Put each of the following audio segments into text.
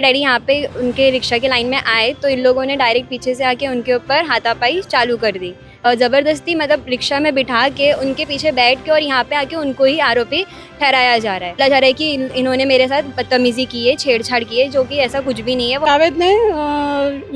Daddy यहाँ पे उनके रिक्शा के लाइन में आए तो इन लोगों ने डायरेक्ट पीछे से आके उनके ऊपर हाथापाई चालू कर दी और ज़बरदस्ती मतलब रिक्शा में बिठा के उनके पीछे बैठ के और यहाँ पे आके उनको ही आरोपी ठहराया जा रहा है। बोला जा रहा है कि इन्होंने मेरे साथ बदतमीजी की है, छेड़छाड़ की है, जो कि ऐसा कुछ भी नहीं है। जावेद ने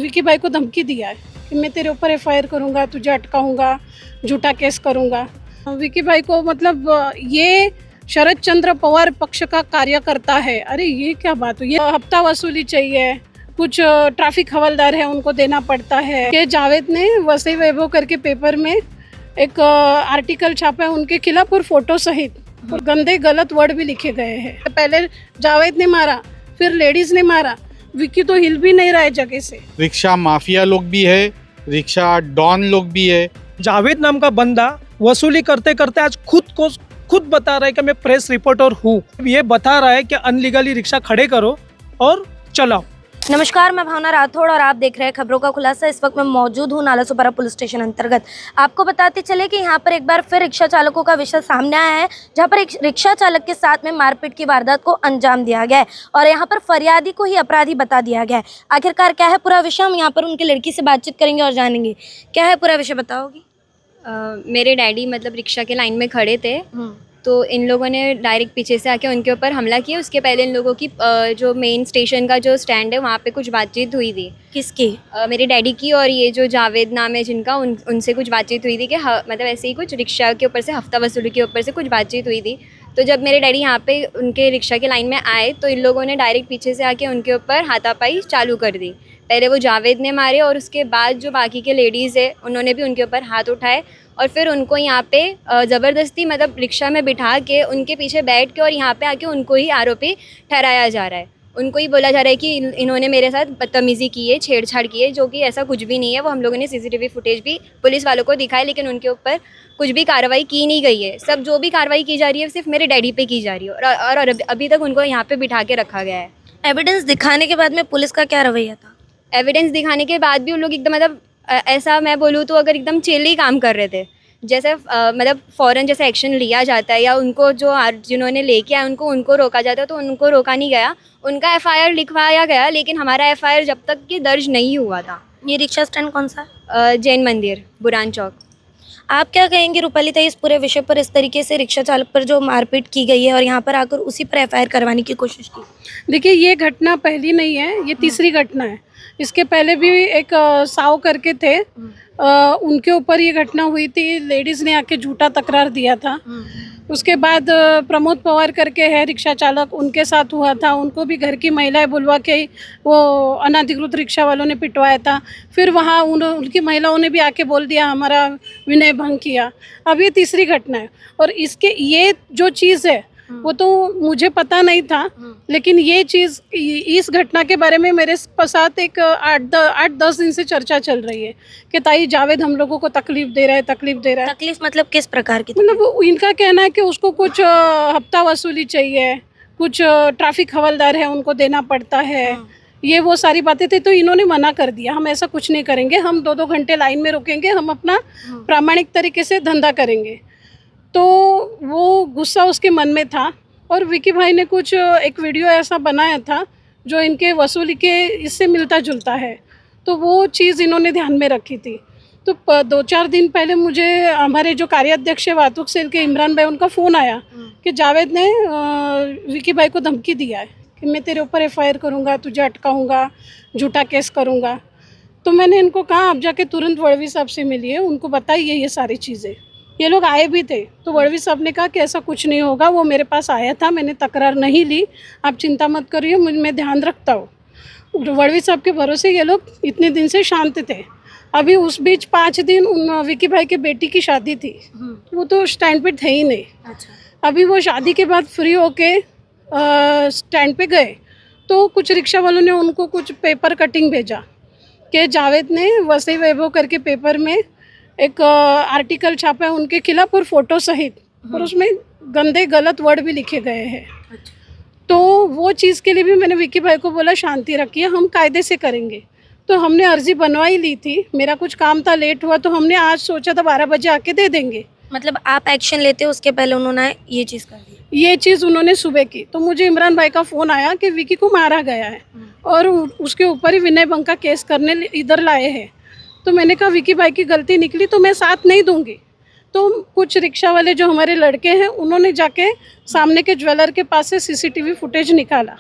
विकी भाई को धमकी दिया है कि मैं तेरे ऊपर एफआईआर करूँगा, तुझे अटकाऊँगा, झूठा केस करूँगा। विकी भाई को मतलब ये शरद चंद्र पवार पक्ष का कार्यकर्ता है। अरे ये क्या बात हुई? ये हफ्ता वसूली चाहिए, कुछ ट्रैफिक हवलदार है उनको देना पड़ता है। कि जावेद ने वसई वैभव करके पेपर में एक आर्टिकल छापा है उनके खिलाफ और फोटो सहित, और गंदे गलत वर्ड भी लिखे गए हैं। पहले जावेद ने मारा, फिर लेडीज ने मारा, विकी तो हिल भी नहीं रहा है जगह से। रिक्शा माफिया लोग भी है, रिक्शा डॉन लोग भी है। जावेद नाम का बंदा वसूली करते करते आज खुद बता रहा है कि मैं प्रेस रिपोर्टर हूँ। ये बता रहा है कि अनलीगली रिक्शा खड़े करो और चलाओ। नमस्कार, मैं भावना राठौड़ और आप देख रहे हैं खबरों का खुलासा। इस वक्त मैं मौजूद हूँ नालासोपारा पुलिस स्टेशन अंतर्गत। आपको बताते चले कि यहाँ पर एक बार फिर रिक्शा चालकों का विषय सामने आया है, जहाँ पर एक रिक्शा चालक के साथ में मारपीट की वारदात को अंजाम दिया गया है और यहाँ पर फरियादी को ही अपराधी बता दिया गया है। आखिरकार क्या है पूरा विषय, हम यहाँ पर उनकी लड़की से बातचीत करेंगे और जानेंगे क्या है पूरा विषय। बताओगी? मेरे डैडी मतलब रिक्शा के लाइन में खड़े थे तो इन लोगों ने डायरेक्ट पीछे से आके उनके ऊपर हमला किया। उसके पहले इन लोगों की जो मेन स्टेशन का जो स्टैंड है वहाँ पे कुछ बातचीत हुई थी। किसकी? मेरे डैडी की और ये जो जावेद नाम है जिनका, उनसे कुछ बातचीत हुई थी कि मतलब ऐसे ही कुछ रिक्शा के ऊपर से हफ्ता वसूली के ऊपर से कुछ बातचीत हुई थी। तो जब मेरे डैडी यहाँ पे उनके रिक्शा के लाइन में आए तो इन लोगों ने डायरेक्ट पीछे से आके उनके ऊपर हाथापाई चालू कर दी। पहले वो जावेद ने मारे और उसके बाद जो बाकी के लेडीज़ है उन्होंने भी उनके ऊपर हाथ उठाए और फिर उनको यहाँ पे ज़बरदस्ती मतलब रिक्शा में बिठा के उनके पीछे बैठ के और यहाँ पे आके उनको ही आरोपी ठहराया जा रहा है। उनको ही बोला जा रहा है कि इन्होंने मेरे साथ बदतमीजी की है, छेड़छाड़ की है, जो कि ऐसा कुछ भी नहीं है। वो हम लोगों ने सीसीटीवी फुटेज भी पुलिस वालों को दिखाया, लेकिन उनके ऊपर कुछ भी कार्रवाई की नहीं गई है। सब जो भी कार्रवाई की जा रही है सिर्फ मेरे डैडी पे की जा रही है और अभी तक उनको यहाँ पे बिठा के रखा गया है। एविडेंस दिखाने के बाद में पुलिस का क्या रवैया था? एविडेंस दिखाने के बाद भी उन लोग एकदम मतलब ऐसा मैं बोलूँ तो अगर एकदम चिल्ली काम कर रहे थे, जैसे मतलब फ़ौरन जैसे एक्शन लिया जाता है या उनको जो जिन्होंने लेके आए उनको रोका जाता है, तो उनको रोका नहीं गया। उनका एफआईआर लिखवाया गया, लेकिन हमारा एफआईआर जब तक कि दर्ज नहीं हुआ था। ये रिक्शा स्टैंड कौन सा? जैन मंदिर, बुरान चौक। आप क्या कहेंगे रूपाली ताई इस पूरे विषय पर? इस तरीके से रिक्शा चालक पर जो मारपीट की गई है और यहाँ पर आकर उसी पर एफआईआर करवाने की कोशिश की। देखिए, ये घटना पहली नहीं है, ये तीसरी घटना है। इसके पहले भी एक साव करके थे, उनके ऊपर ये घटना हुई थी। लेडीज़ ने आके झूठा तकरार दिया था। उसके बाद प्रमोद पवार करके है रिक्शा चालक, उनके साथ हुआ था। उनको भी घर की महिलाएं बुलवा के वो अनाधिकृत रिक्शा वालों ने पिटवाया था। फिर वहाँ उनकी महिलाओं ने भी आके बोल दिया हमारा विनय भंग किया। अब ये तीसरी घटना है और इसके ये जो चीज़ है वो तो मुझे पता नहीं था, लेकिन ये चीज़ इस घटना के बारे में मेरे साथ एक 8-10 दिन से चर्चा चल रही है कि ताई जावेद हम लोगों को तकलीफ दे रहा है। तकलीफ मतलब किस प्रकार की? मतलब इनका कहना है कि उसको कुछ हफ्ता वसूली चाहिए, कुछ ट्रैफिक हवलदार है उनको देना पड़ता है। ये वो सारी बातें थी, तो इन्होंने मना कर दिया, हम ऐसा कुछ नहीं करेंगे, हम 2-2 घंटे लाइन में रुकेंगे, हम अपना प्रामाणिक तरीके से धंधा करेंगे। तो वो गुस्सा उसके मन में था और विकी भाई ने कुछ एक वीडियो ऐसा बनाया था जो इनके वसूली के इससे मिलता जुलता है, तो वो चीज़ इन्होंने ध्यान में रखी थी। तो 2-4 दिन पहले मुझे हमारे जो कार्याध्यक्ष है वातुक सेल के इमरान भाई, उनका फ़ोन आया कि जावेद ने विकी भाई को धमकी दिया है कि मैं तेरे ऊपर एफआईआर करूँगा, तुझे अटकाऊँगा, झूठा केस करूँगा। तो मैंने इनको कहा आप जाके तुरंत वड़वी साहब से मिलिए, उनको बताइए ये सारी चीज़ें। ये लोग आए भी थे तो वड़वी साहब ने कहा कि ऐसा कुछ नहीं होगा, वो मेरे पास आया था, मैंने तकरार नहीं ली, आप चिंता मत करिए, मैं ध्यान रखता हूँ। वड़वी साहब के भरोसे ये लोग इतने दिन से शांत थे। अभी उस बीच 5 दिन विकी भाई की बेटी की शादी थी, वो तो स्टैंड पे थे ही नहीं। अच्छा। अभी वो शादी के बाद फ्री होके स्टैंड पे गए तो कुछ रिक्शा वालों ने उनको कुछ पेपर कटिंग भेजा कि जावेद ने वसई वैभव करके पेपर में एक आर्टिकल छापा है उनके खिलाफ और फोटो सहित, और उसमें गंदे गलत वर्ड भी लिखे गए हैं। अच्छा। तो वो चीज़ के लिए भी मैंने विकी भाई को बोला शांति रखिए, हम कायदे से करेंगे। तो हमने अर्जी बनवा ही ली थी, मेरा कुछ काम था, लेट हुआ, तो हमने आज सोचा था 12 बजे आके दे देंगे। मतलब आप एक्शन लेते हो उसके पहले उन्होंने ये चीज़ कर दी? ये चीज़ उन्होंने सुबह की। तो मुझे इमरान भाई का फ़ोन आया कि विकी को मारा गया है। और उसके ऊपर ही विनय बंका केस करने इधर लाए हैं। तो मैंने कहा विकी भाई की गलती निकली तो मैं साथ नहीं दूंगी। तो कुछ रिक्शा वाले जो हमारे लड़के हैं उन्होंने जाके सामने के ज्वेलर के पास से सीसीटीवी फुटेज निकाला।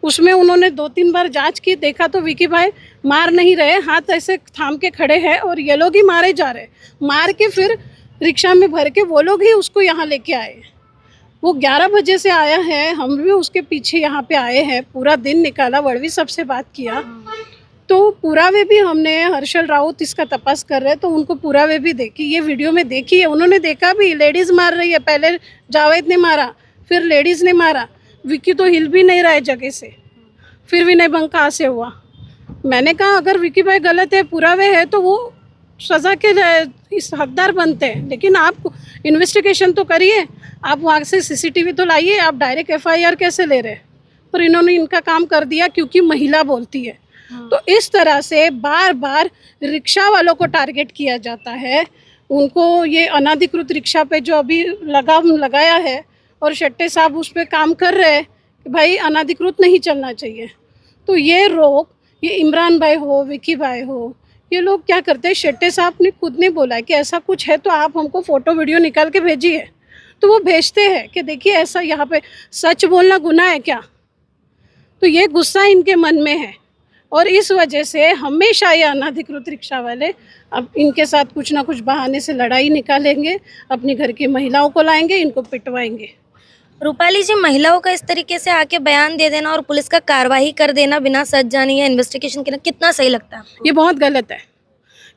उसमें उन्होंने 2-3 बार जांच की, देखा तो विकी भाई मार नहीं रहे, हाथ ऐसे थाम के खड़े हैं और ये लोग ही मारे जा रहे। मार के फिर रिक्शा में भर के वो लोग ही उसको यहाँ लेके आए। वो 11 बजे से आया है, हम भी उसके पीछे यहाँ पे आए हैं, पूरा दिन निकाला, वड़वी सबसे बात किया। तो पुरावे भी हमने, हर्षल राउत इसका तपास कर रहे हैं तो उनको पुरावे भी देखी, ये वीडियो में देखी है, उन्होंने देखा भी लेडीज़ मार रही है। पहले जावेद ने मारा, फिर लेडीज़ ने मारा, विक्की तो हिल भी नहीं रहा है जगह से, फिर विनय बंका से हुआ। मैंने कहा अगर विक्की भाई गलत है, पुरावे है तो वो सज़ा के इस हकदार बनते हैं, लेकिन आप इन्वेस्टिगेशन तो करिए, आप वहाँ से सीसीटीवी तो लाइए, आप डायरेक्ट एफआईआर कैसे ले रहे हैं? पर इन्होंने इनका काम कर दिया क्योंकि महिला बोलती है। तो इस तरह से बार बार रिक्शा वालों को टारगेट किया जाता है। उनको ये अनाधिकृत रिक्शा पे जो अभी लगाम लगाया है और शेट्टे साहब उस पर काम कर रहे हैं कि भाई अनाधिकृत नहीं चलना चाहिए। तो ये रोक, ये इमरान भाई हो, विकी भाई हो, ये लोग क्या करते हैं, शेट्टे साहब ने खुद ने बोला है कि ऐसा कुछ है तो आप हमको फ़ोटो वीडियो निकाल के भेजिए। तो वो भेजते हैं कि देखिए ऐसा यहाँ पे सच बोलना गुनाह है क्या। तो ये गुस्सा इनके मन में है और इस वजह से हमेशा ये अनाधिकृत रिक्शा वाले अब इनके साथ कुछ ना कुछ बहाने से लड़ाई निकालेंगे, अपनी घर की महिलाओं को लाएंगे, इनको पिटवाएंगे। रूपाली जी, महिलाओं का इस तरीके से आके बयान दे देना और पुलिस का कार्रवाई कर देना बिना सच जाने या इन्वेस्टिगेशन के, कितना सही लगता है आपको? ये बहुत गलत है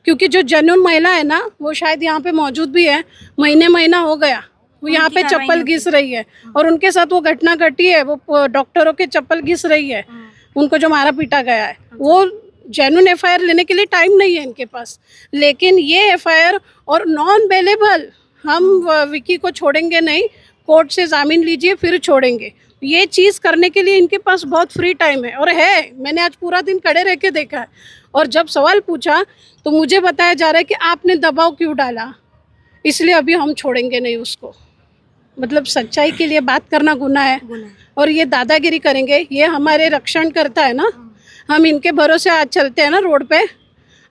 क्योंकि जो जेन्युइन महिला है ना वो शायद यहाँ पे मौजूद भी है, महीना हो गया वो यहाँ पे चप्पल घिस रही है और उनके साथ वो घटना घटी है, वो डॉक्टरों के चप्पल घिस रही है, उनको जो मारा पीटा गया है। वो जेन्युइन एफआईआर लेने के लिए टाइम नहीं है इनके पास, लेकिन ये एफआईआर और नॉन बेलेबल, हम विकी को छोड़ेंगे नहीं, कोर्ट से जामीन लीजिए फिर छोड़ेंगे, ये चीज़ करने के लिए इनके पास बहुत फ्री टाइम है। और है, मैंने आज पूरा दिन खड़े रह के देखा है और जब सवाल पूछा तो मुझे बताया जा रहा है कि आपने दबाव क्यों डाला, इसलिए अभी हम छोड़ेंगे नहीं उसको। मतलब सच्चाई के लिए बात करना गुनाह है और ये दादागिरी करेंगे, ये हमारे रक्षण करता है ना, हम इनके भरोसे आज चलते हैं ना रोड पे।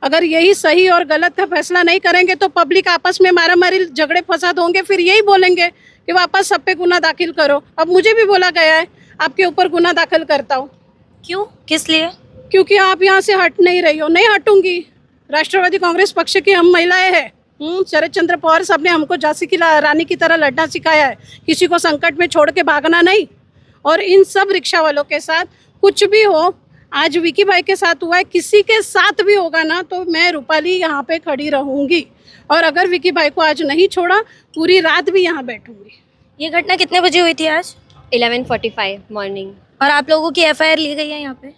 अगर यही सही और गलत का फैसला नहीं करेंगे तो पब्लिक आपस में मारामारी झगड़े फसाद होंगे, फिर यही बोलेंगे कि वापस सब पे गुना दाखिल करो। अब मुझे भी बोला गया है आपके ऊपर गुना दाखिल करता हूँ। क्यों, किस लिए? क्योंकि आप यहाँ से हट नहीं रही हो। नहीं हटूंगी, राष्ट्रवादी कांग्रेस पक्ष की हम महिलाएं हैं। शरद चंद्र पवार साहब ने हमको झांसी की रानी की तरह लड़ना सिखाया है, किसी को संकट में छोड़ के भागना नहीं। और इन सब रिक्शा वालों के साथ कुछ भी हो, आज विकी भाई के साथ हुआ है, किसी के साथ भी होगा ना तो मैं रूपाली यहाँ पे खड़ी रहूँगी और अगर विकी भाई को आज नहीं छोड़ा पूरी रात भी यहाँ बैठूंगी। ये घटना कितने बजे हुई थी आज? 11:45 मॉर्निंग। और आप लोगों की एफआईआर ली गई है यहाँ पे?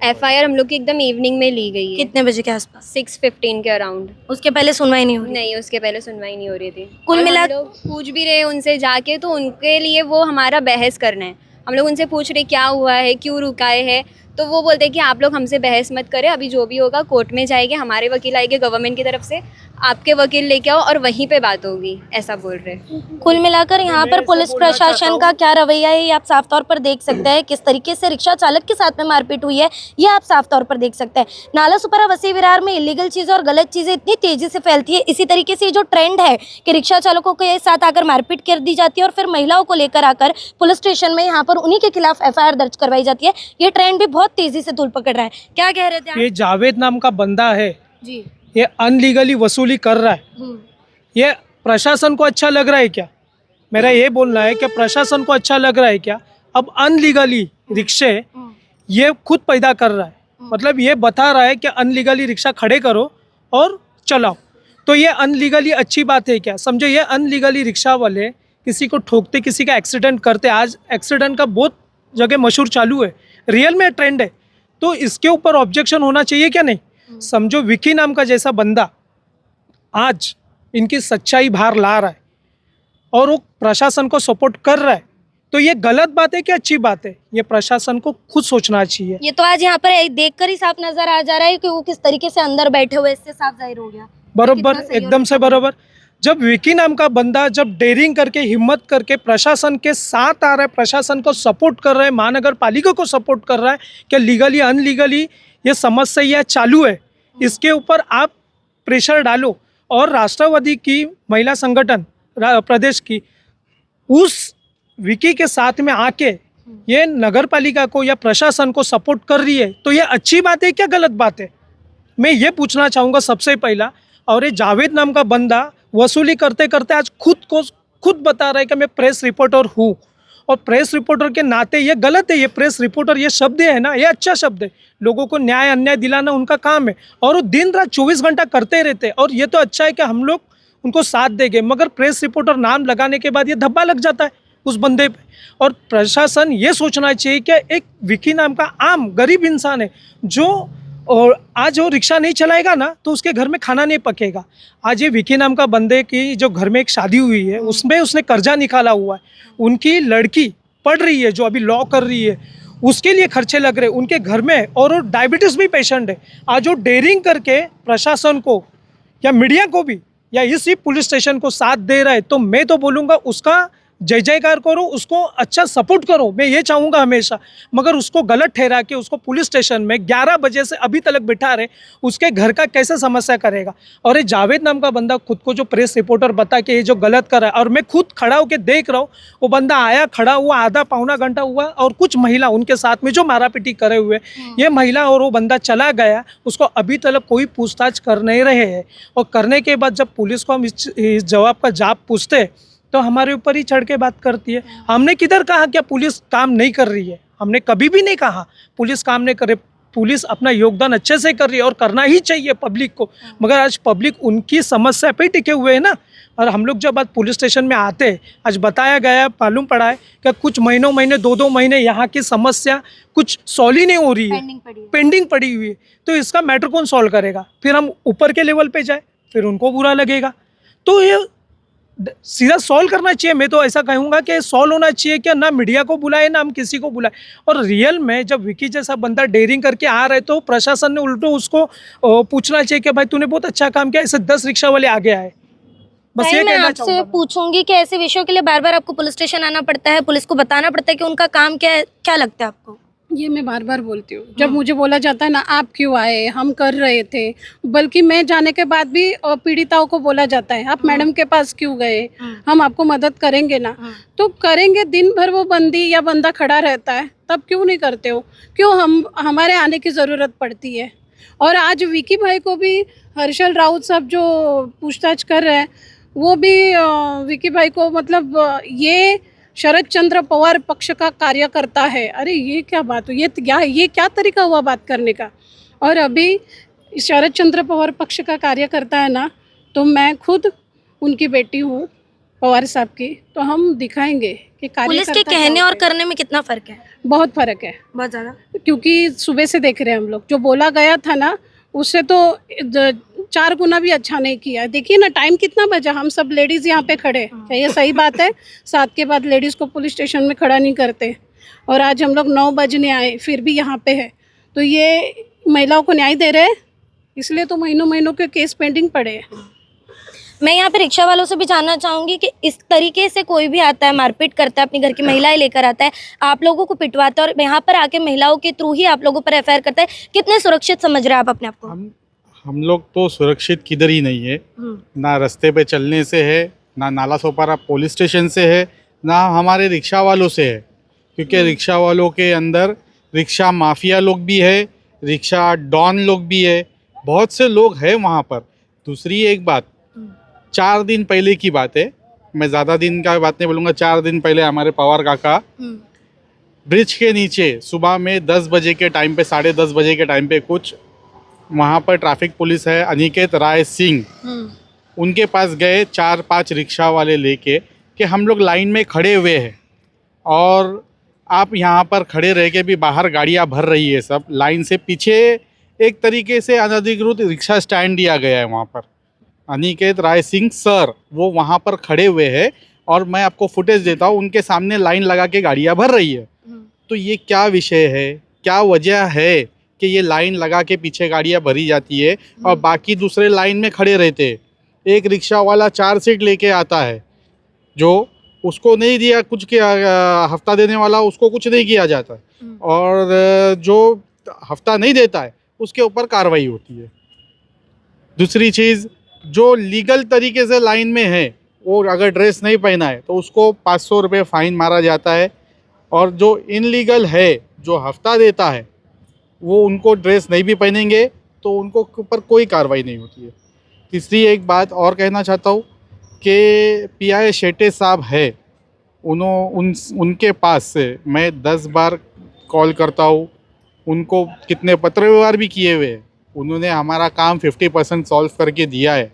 एफआईआर हम लोग की एकदम इवनिंग में ली गई है, कितने बजे के आसपास? 6:15 के अराउंड। उसके पहले सुनवाई नहीं हुई? नहीं, उसके पहले सुनवाई नहीं हो रही थी। कुल और मिला हम लोग पूछ भी रहे उनसे जाके, तो उनके लिए वो हमारा बहस करना है। हम लोग उनसे पूछ रहे क्या हुआ है, क्यों रुकाए हैं, तो वो बोलते हैं कि आप लोग हमसे बहस मत करें, अभी जो भी होगा कोर्ट में जाएंगे, हमारे वकील आएंगे गवर्नमेंट की तरफ से, आपके वकील लेके आओ और वहीं पे बात होगी, ऐसा बोल रहे हैं। कुल मिलाकर यहाँ पर पुलिस प्रशासन का क्या रवैया है ये आप साफ तौर पर देख सकते हैं। किस तरीके से रिक्शा चालक के साथ में मारपीट हुई है ये आप साफ तौर पर देख सकते हैं। नाला सुपारा वसी विरार में इलीगल चीज़ें और गलत चीज़ें इतनी तेजी से फैलती है, इसी तरीके से जो ट्रेंड है कि रिक्शा चालकों के साथ आकर मारपीट कर दी जाती है और फिर महिलाओं को लेकर आकर पुलिस स्टेशन में यहाँ पर उन्हीं के खिलाफ एफआईआर दर्ज करवाई जाती है, ये ट्रेंड भी बहुत तेजी से धूल पकड़ रहा है। क्या कह रहे थे आप? ये जावेद नाम का बंदा है जी, ये अनलीगली वसूली कर रहा है। ये प्रशासन को अच्छा लग रहा है क्या? मेरा ये बोलना है कि प्रशासन को अच्छा लग रहा है क्या? अब अनलीगली रिक्शे ये खुद पैदा कर रहा है, मतलब ये बता रहा है कि अनलीगली रिक्शा खड़े करो और चलाओ, तो ये अनलीगली अच्छी बात है क्या? समझो, ये अनलीगली रिक्शा वाले किसी को ठोकते, किसी का एक्सीडेंट करते, आज एक्सीडेंट का बहुत जगह मशहूर चालू है, रियल में ट्रेंड है, तो इसके ऊपर ऑब्जेक्शन होना चाहिए क्या? नहीं। समझो विकी नाम का जैसा बंदा आज इनकी सच्चाई बाहर ला रहा है और वो प्रशासन को सपोर्ट कर रहा है, तो ये गलत बात है कि अच्छी बात है? ये प्रशासन को खुद सोचना चाहिए। ये तो आज यहाँ पर देखकर ही साफ नजर आ जा रहा है कि वो किस तरीके से अंदर बैठे हुए, इससे साफ जाहिर हो गया। बरोबर, एकदम से बरोबर। जब विकी नाम का बंदा जब डेयरिंग करके हिम्मत करके प्रशासन के साथ आ रहा है, प्रशासन को सपोर्ट कर रहा है, महानगर पालिका को सपोर्ट कर रहा है कि लीगली अनलीगली ये समस्या चालू है, इसके ऊपर आप प्रेशर डालो। और राष्ट्रवादी की महिला संगठन प्रदेश की उस विकी के साथ में आके ये नगर पालिका को या प्रशासन को सपोर्ट कर रही है, तो ये अच्छी बात है क्या गलत बात है? मैं ये पूछना चाहूँगा सबसे पहला। और ये जावेद नाम का बंदा वसूली करते करते आज खुद बता रहा है कि मैं प्रेस रिपोर्टर हूँ, और प्रेस रिपोर्टर के नाते ये गलत है। ये प्रेस रिपोर्टर ये शब्द है ना, ये अच्छा शब्द है, लोगों को न्याय अन्याय दिलाना उनका काम है, और वो दिन रात 24 घंटा करते रहते हैं। और ये तो अच्छा है कि हम लोग उनको साथ देंगे, मगर प्रेस रिपोर्टर नाम लगाने के बाद ये धब्बा लग जाता है उस बंदे पे। और प्रशासन ये सोचना चाहिए कि एक विकी नाम का आम गरीब इंसान है, जो और आज वो रिक्शा नहीं चलाएगा ना तो उसके घर में खाना नहीं पकेगा। आज ये विकी नाम का बंदे की जो घर में एक शादी हुई है, उसमें उसने कर्जा निकाला हुआ है, उनकी लड़की पढ़ रही है जो अभी लॉ कर रही है, उसके लिए खर्चे लग रहे उनके घर में, और वो डायबिटीज़ भी पेशेंट है। आज वो डेयरिंग करके प्रशासन को या मीडिया को भी या इसी पुलिस स्टेशन को साथ दे रहा है, तो मैं तो बोलूँगा उसका जय जयकार करो, उसको अच्छा सपोर्ट करो, मैं ये चाहूँगा हमेशा। मगर उसको गलत ठहरा के उसको पुलिस स्टेशन में 11 बजे से अभी तक बिठा रहे, उसके घर का कैसे समस्या करेगा? और ये जावेद नाम का बंदा खुद को जो प्रेस रिपोर्टर बता के ये जो गलत कर रहा है, और मैं खुद खड़ा होकर देख रहा हूँ, वो बंदा आया, खड़ा हुआ, आधा पौना घंटा हुआ, और कुछ महिला उनके साथ में जो मारापीटी करे हुए, ये महिला और वो बंदा चला गया, उसको अभी तक कोई पूछताछ कर नहीं रहे हैं। और करने के बाद जब पुलिस को हम इस जवाब का जाप पूछते तो हमारे ऊपर ही चढ़ के बात करती है। हमने किधर कहा क्या पुलिस काम नहीं कर रही है? हमने कभी भी नहीं कहा पुलिस काम नहीं कर रही। पुलिस अपना योगदान अच्छे से कर रही है और करना ही चाहिए पब्लिक को, मगर आज पब्लिक उनकी समस्या पे टिके हुए हैं ना। और हम लोग जब आज पुलिस स्टेशन में आते हैं, आज बताया गया, मालूम पड़ा है कि कुछ महीने 2 महीने यहाँ की समस्या कुछ सॉल्व ही नहीं हो रही है, पेंडिंग पड़ी हुई है। तो इसका मैटर कौन सॉल्व करेगा? फिर हम ऊपर के लेवल पे जाए, फिर उनको बुरा लगेगा। तो ये सीधा सॉल्व करना चाहिए। मैं तो ऐसा कहूँगा कि सॉल्व होना चाहिए कि ना मीडिया को बुलाए ना हम किसी को बुलाए। और रियल में जब विकी जैसा बंदा डेयरिंग करके आ रहे तो प्रशासन ने उल्टो उसको पूछना चाहिए कि भाई तूने बहुत अच्छा काम किया, ऐसे 10 रिक्शा वाले आगे आए। बस ये मैं कहना आपसे चाहूँगा। पूछूंगी कि ऐसे विषयों के लिए बार बार आपको पुलिस स्टेशन आना पड़ता है, पुलिस को बताना पड़ता है कि उनका काम क्या है, क्या लगता है आपको? ये मैं बार बार बोलती हूँ, जब मुझे बोला जाता है ना आप क्यों आए, हम कर रहे थे, बल्कि मैं जाने के बाद भी पीड़िताओं को बोला जाता है आप मैडम के पास क्यों गए, हम आपको मदद करेंगे ना। तो करेंगे, दिन भर वो बंदी या बंदा खड़ा रहता है, तब क्यों नहीं करते हो? क्यों हमारे आने की ज़रूरत पड़ती है? और आज विकी भाई को भी हर्षल राउत साहब जो पूछताछ कर रहे हैं, वो भी विकी भाई को मतलब ये शरद चंद्र पवार पक्ष का कार्यकर्ता है। अरे ये क्या बात हुई? ये क्या तरीका हुआ बात करने का? और अभी शरद चंद्र पवार पक्ष का कार्यकर्ता है ना, तो मैं खुद उनकी बेटी हूँ पवार साहब की, तो हम दिखाएंगे कि पुलिस के कहने और करने में कितना फर्क है? बहुत फर्क है, बहुत ज्यादा। क्योंकि सुबह से देख रहे हैं हम लोग, जो बोला गया था ना उससे तो 4 गुना भी अच्छा नहीं किया। देखिए ना टाइम कितना बजा, हम सब लेडीज़ यहाँ पे खड़े, क्या ये सही बात है? 7 के बाद लेडीज़ को पुलिस स्टेशन में खड़ा नहीं करते, और आज हम लोग 9 बजने आए फिर भी यहाँ पे है। तो ये महिलाओं को न्याय दे रहे हैं, इसलिए तो महीनों के केस पेंडिंग पड़े हैं। मैं यहाँ पे रिक्शा वालों से भी जानना चाहूंगी कि इस तरीके से कोई भी आता है, मारपीट करता है, अपनी घर की महिलाएं लेकर आता है, आप लोगों को पिटवाता है और यहाँ पर आके महिलाओं के थ्रू ही आप लोगों पर एफआईआर करता है, कितने सुरक्षित समझ रहे हैं आप अपने आप को? हम लोग तो सुरक्षित किधर ही नहीं है, ना रास्ते पे चलने से है, ना नाला सोपारा पुलिस स्टेशन से है, ना हमारे रिक्शा वालों से है। क्योंकि रिक्शा वालों के अंदर रिक्शा माफिया लोग भी है, रिक्शा डॉन लोग भी है, बहुत से लोग हैं वहाँ पर। दूसरी एक बात, 4 दिन पहले की बात है, मैं ज़्यादा दिन का बात नहीं बोलूँगा, 4 दिन पहले हमारे पवार काका ब्रिज के नीचे सुबह में 10 बजे के टाइम पे, 10:30 बजे के टाइम पे कुछ वहाँ पर ट्रैफिक पुलिस है अनिकेत राय सिंह, उनके पास गए 4-5 रिक्शा वाले लेके कि हम लोग लाइन में खड़े हुए हैं और आप यहाँ पर खड़े रह के भी बाहर गाड़ियाँ भर रही है सब लाइन से। पीछे एक तरीके से अनधिकृत रिक्शा स्टैंड दिया गया है वहाँ पर। अनिकेत राय सिंह सर वो वहाँ पर खड़े हुए हैं और मैं आपको फुटेज देता हूँ, उनके सामने लाइन लगा के गाड़ियाँ भर रही है। तो ये क्या विषय है, क्या वजह है कि ये लाइन लगा के पीछे गाड़ियाँ भरी जाती है और बाकी दूसरे लाइन में खड़े रहते हैं? एक रिक्शा वाला 4 सीट लेके आता है, जो उसको नहीं दिया कुछ किया, हफ्ता देने वाला उसको कुछ नहीं किया जाता, और जो हफ्ता नहीं देता है उसके ऊपर कार्रवाई होती है। दूसरी चीज़, जो लीगल तरीके से लाइन में है वो अगर ड्रेस नहीं पहना है तो उसको 500 रुपये फ़ाइन मारा जाता है, और जो इनलीगल है जो हफ्ता देता है वो उनको ड्रेस नहीं भी पहनेंगे तो उनको ऊपर कोई कार्रवाई नहीं होती है। तीसरी एक बात और कहना चाहता हूँ कि PI शेट्टे साहब है, उनके पास से मैं 10 बार कॉल करता हूँ, उनको कितने पत्र व्यवहार भी किए हुए हैं, उन्होंने हमारा काम 50% सॉल्व करके दिया है।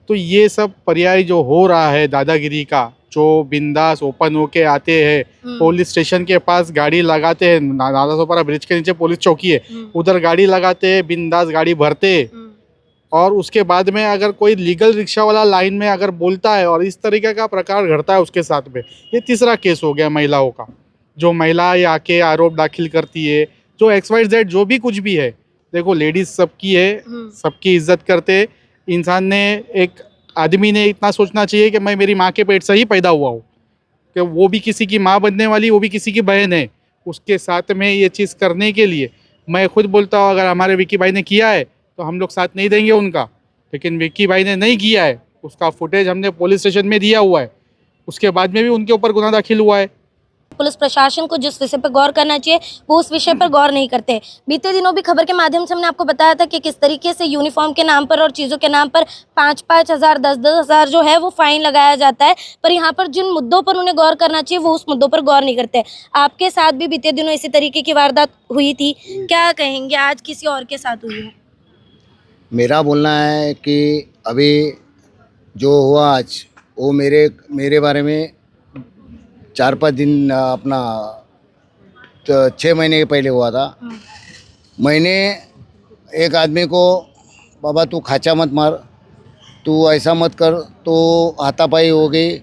तो ये सब पर्याय जो हो रहा है दादागिरी का, जो बिंदास ओपन होके आते हैं, पुलिस स्टेशन के पास गाड़ी लगाते हैं, नालासोपारा ब्रिज के नीचे पुलिस चौकी है, उधर गाड़ी लगाते हैं, बिंदास गाड़ी भरते हैं, और उसके बाद में अगर कोई लीगल रिक्शा वाला लाइन में अगर बोलता है और इस तरीके का प्रकार घटता है उसके साथ में, ये तीसरा केस हो गया महिलाओं का। जो महिला आके आरोप दाखिल करती है, जो XYZ जो भी कुछ भी है, देखो लेडीज सबकी है, सबकी इज्जत करते। इंसान ने, एक आदमी ने इतना सोचना चाहिए कि मैं मेरी माँ के पेट से ही पैदा हुआ हूँ, कि वो भी किसी की माँ बनने वाली, वो भी किसी की बहन है। उसके साथ में ये चीज़ करने के लिए मैं खुद बोलता हूँ, अगर हमारे विक्की भाई ने किया है तो हम लोग साथ नहीं देंगे उनका, लेकिन विक्की भाई ने नहीं किया है, उसका फुटेज हमने पुलिस स्टेशन में दिया हुआ है, उसके बाद में भी उनके ऊपर गुनाह दाखिल हुआ है। पुलिस प्रशासन को जिस विषय पर गौर करना चाहिए वो उस विषय पर गौर नहीं करते। बीते दिनों भी खबर के माध्यम से हमने आपको बताया था कि किस तरीके से यूनिफॉर्म के नाम पर और चीज़ों के नाम पर 5-5 हज़ार 10-10 हज़ार जो है वो फाइन लगाया जाता है, पर यहाँ पर जिन मुद्दों पर उन्हें गौर करना चाहिए वो उस मुद्दों पर गौर नहीं करते। आपके साथ भी बीते दिनों इसी तरीके की वारदात हुई थी, क्या कहेंगे आज किसी और के साथ हुई है? मेरा बोलना है कि अभी जो हुआ आज वो मेरे बारे में 4-5 दिन अपना 6 महीने के पहले हुआ था। मैंने एक आदमी को, बाबा तू खाचा मत मार, तू ऐसा मत कर, तो हाथापाई हो गई।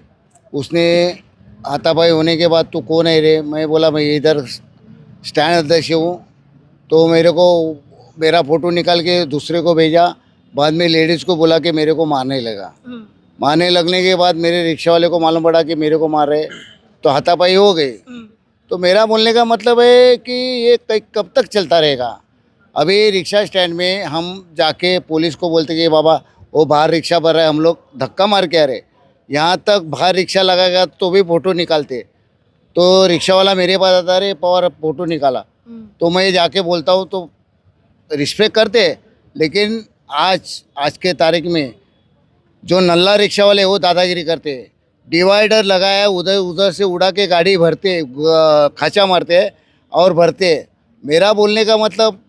उसने हाथापाई होने के बाद तू कौन है रे? मैं बोला मैं इधर स्टैंड अध्यक्ष हूँ। तो मेरे को मेरा फ़ोटो निकाल के दूसरे को भेजा, बाद में लेडीज़ को बोला कि मेरे को मारने लगा। मारने लगने के बाद मेरे रिक्शा वाले को मालूम पड़ा कि मेरे को मार रहे, तो हाथापाई हो गई। तो मेरा बोलने का मतलब है कि ये कब तक चलता रहेगा? अभी रिक्शा स्टैंड में हम जाके पुलिस को बोलते कि बाबा वो बाहर रिक्शा भर रहा है, हम लोग धक्का मार के आ रहे, यहाँ तक बाहर रिक्शा लगाएगा तो भी फ़ोटो निकालते। तो रिक्शा वाला मेरे पास आता, रे पवार फ़ोटो निकाला, तो मैं जाके बोलता हूँ तो रिस्पेक्ट करते। लेकिन आज के तारीख में जो नल्ला रिक्शा वाले वो दादागिरी करते हैं। डिवाइडर लगाया, उधर से उड़ा के गाड़ी भरते, खाचा मारते और भरते। मेरा बोलने का मतलब,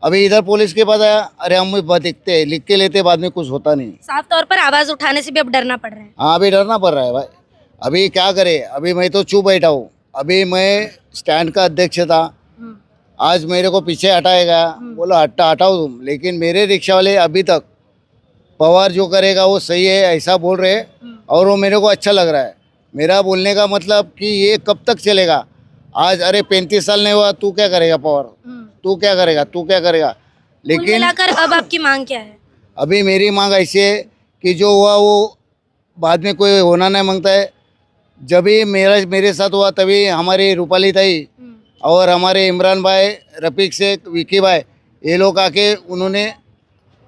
अभी इधर पुलिस के पास आया, अरे हम दिखते हैं, लिख के लेते, बाद में कुछ होता नहीं। साफ तौर पर आवाज उठाने से भी अब डरना पड़ रहा है। हाँ, अभी डरना पड़ रहा है भाई। अभी क्या करे, अभी मैं तो चुप बैठा हूँ। अभी मैं स्टैंड का अध्यक्ष था, आज मेरे को पीछे हटाएगा, बोलो हटाओ तुम, लेकिन मेरे रिक्शा वाले अभी तक पवार जो करेगा वो सही है ऐसा बोल रहे हैं, और वो मेरे को अच्छा लग रहा है। मेरा बोलने का मतलब कि ये कब तक चलेगा? आज अरे 35 साल नहीं हुआ, तू क्या करेगा पवार? तू क्या करेगा? लेकिन मिलाकर अब आपकी मांग क्या है? अभी मेरी मांग ऐसी है कि जो हुआ वो बाद में कोई होना नहीं मांगता है। जब भी मेरे साथ हुआ तभी हमारी रूपाली ताई और हमारे इमरान भाई, रफीक शेख, विकी भाई, ये लोग आके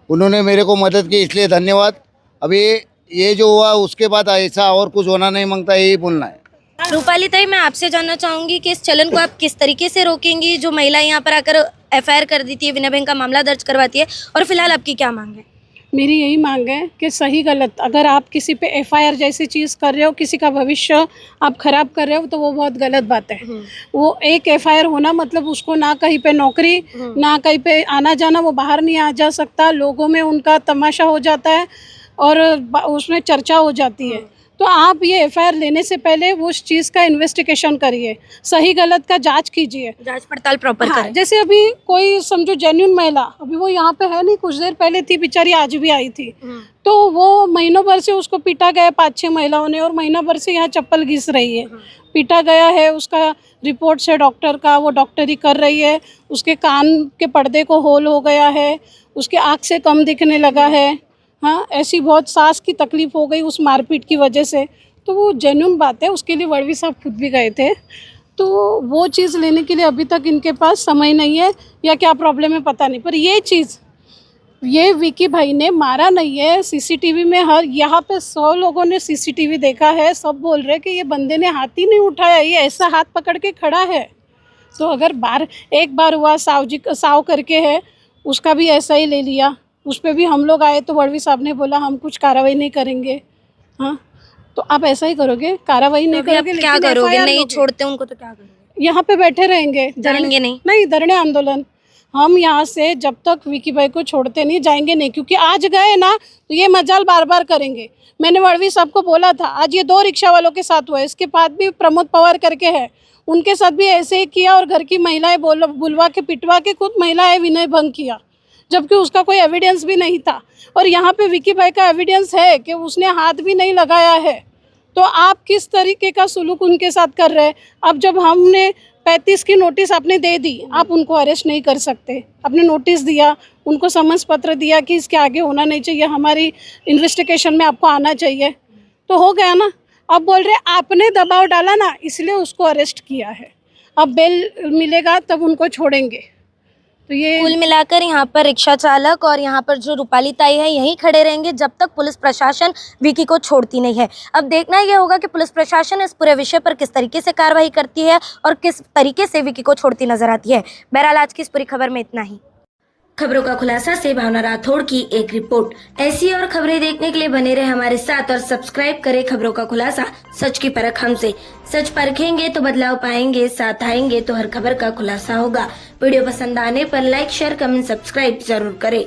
उन्होंने मेरे को मदद की, इसलिए धन्यवाद। अभी ये जो हुआ उसके बाद ऐसा और कुछ होना नहीं मांगता, यही बोलना है। रूपाली ताई, मैं आपसे जानना चाहूंगी कि इस चलन को आप किस तरीके से रोकेंगी? जो महिला यहाँ पर आकर FIR कर देती है, विनय बहन का मामला दर्ज करवाती है, और फिलहाल आपकी क्या मांग है? मेरी यही मांग है कि सही गलत, अगर आप किसी पे FIR जैसी चीज़ कर रहे हो, किसी का भविष्य आप खराब कर रहे हो, तो वो बहुत गलत बात है। वो एक FIR होना मतलब उसको ना कहीं पे नौकरी, ना कहीं पे आना जाना, वो बाहर नहीं आ जा सकता, लोगों में उनका तमाशा हो जाता है और उसमें चर्चा हो जाती है। तो आप ये FIR लेने से पहले उस चीज़ का इन्वेस्टिगेशन करिए, सही गलत का जांच कीजिए, जांच पड़ताल प्रॉपर हाँ, करें। जैसे अभी कोई समझो जेन्युइन महिला, अभी वो यहाँ पे है नहीं, कुछ देर पहले थी बेचारी, आज भी आई थी, तो वो महीनों भर से उसको पीटा गया 5-6 महिलाओं ने, और महीना भर से यहाँ चप्पल घिस रही है, पीटा गया है। उसका रिपोर्ट से डॉक्टर का, वो डॉक्टरी कर रही है, उसके कान के पर्दे को होल हो गया है, उसके आँख से कम दिखने लगा है, हाँ, ऐसी बहुत सास की तकलीफ हो गई उस मारपीट की वजह से, तो वो जेन्युइन बात है, उसके लिए वड़वी साहब खुद भी गए थे। तो वो चीज़ लेने के लिए अभी तक इनके पास समय नहीं है या क्या प्रॉब्लम है पता नहीं, पर ये चीज़ ये विकी भाई ने मारा नहीं है। सीसीटीवी में हर यहाँ पे 100 लोगों ने सीसीटीवी देखा है, सब बोल रहे कि ये बंदे ने हाथ ही नहीं उठाया, ये ऐसा हाथ पकड़ के खड़ा है। तो अगर एक बार हुआ साव करके है, उसका भी ऐसा ही ले लिया, उस पर भी हम लोग आए तो वड़वी साहब ने बोला हम कुछ कार्रवाई नहीं करेंगे। हाँ, तो आप ऐसा ही करोगे, कार्रवाई नहीं अभी आप करोगे, क्या लेकिन करोगे? FIR नहीं लोगे। छोड़ते उनको तो क्या करोगे? यहाँ पे बैठे रहेंगे, जाएंगे नहीं? नहीं, धरने आंदोलन। हम यहाँ से जब तक विकी भाई को छोड़ते नहीं जाएंगे नहीं, क्योंकि आज गए ना तो ये मजाल बार बार करेंगे। मैंने वड़वी साहब को बोला था, आज ये 2 रिक्शा वालों के साथ हुआ है, इसके बाद भी प्रमोद पवार करके है, उनके साथ भी ऐसे ही किया और घर की महिलाएं बुलवा के पिटवा के खुद महिलाएं विनय भंग किया, जबकि उसका कोई एविडेंस भी नहीं था। और यहाँ पे विकी भाई का एविडेंस है कि उसने हाथ भी नहीं लगाया है, तो आप किस तरीके का सुलूक उनके साथ कर रहे हैं? अब जब हमने 35 की नोटिस आपने दे दी, आप उनको अरेस्ट नहीं कर सकते। आपने नोटिस दिया, उनको समन्स पत्र दिया कि इसके आगे होना नहीं चाहिए, हमारी इन्वेस्टिगेशन में आपको आना चाहिए, तो हो गया ना। अब बोल रहे आपने दबाव डाला ना, इसलिए उसको अरेस्ट किया है, अब बेल मिलेगा तब उनको छोड़ेंगे। तो ये कुल मिलाकर यहाँ पर रिक्शा चालक और यहाँ पर जो रूपाली ताई है यहीं खड़े रहेंगे जब तक पुलिस प्रशासन विकी को छोड़ती नहीं है। अब देखना यह होगा कि पुलिस प्रशासन इस पूरे विषय पर किस तरीके से कार्रवाई करती है और किस तरीके से विकी को छोड़ती नजर आती है। बहरहाल आज की इस पूरी खबर में इतना ही। खबरों का खुलासा से भावना राठौड़ की एक रिपोर्ट। ऐसी और खबरें देखने के लिए बने रहे हमारे साथ और सब्सक्राइब करें खबरों का खुलासा, सच की परख हमसे। सच परखेंगे तो बदलाव पाएंगे, साथ आएंगे तो हर खबर का खुलासा होगा। वीडियो पसंद आने पर लाइक, शेयर, कमेंट, सब्सक्राइब जरूर करें।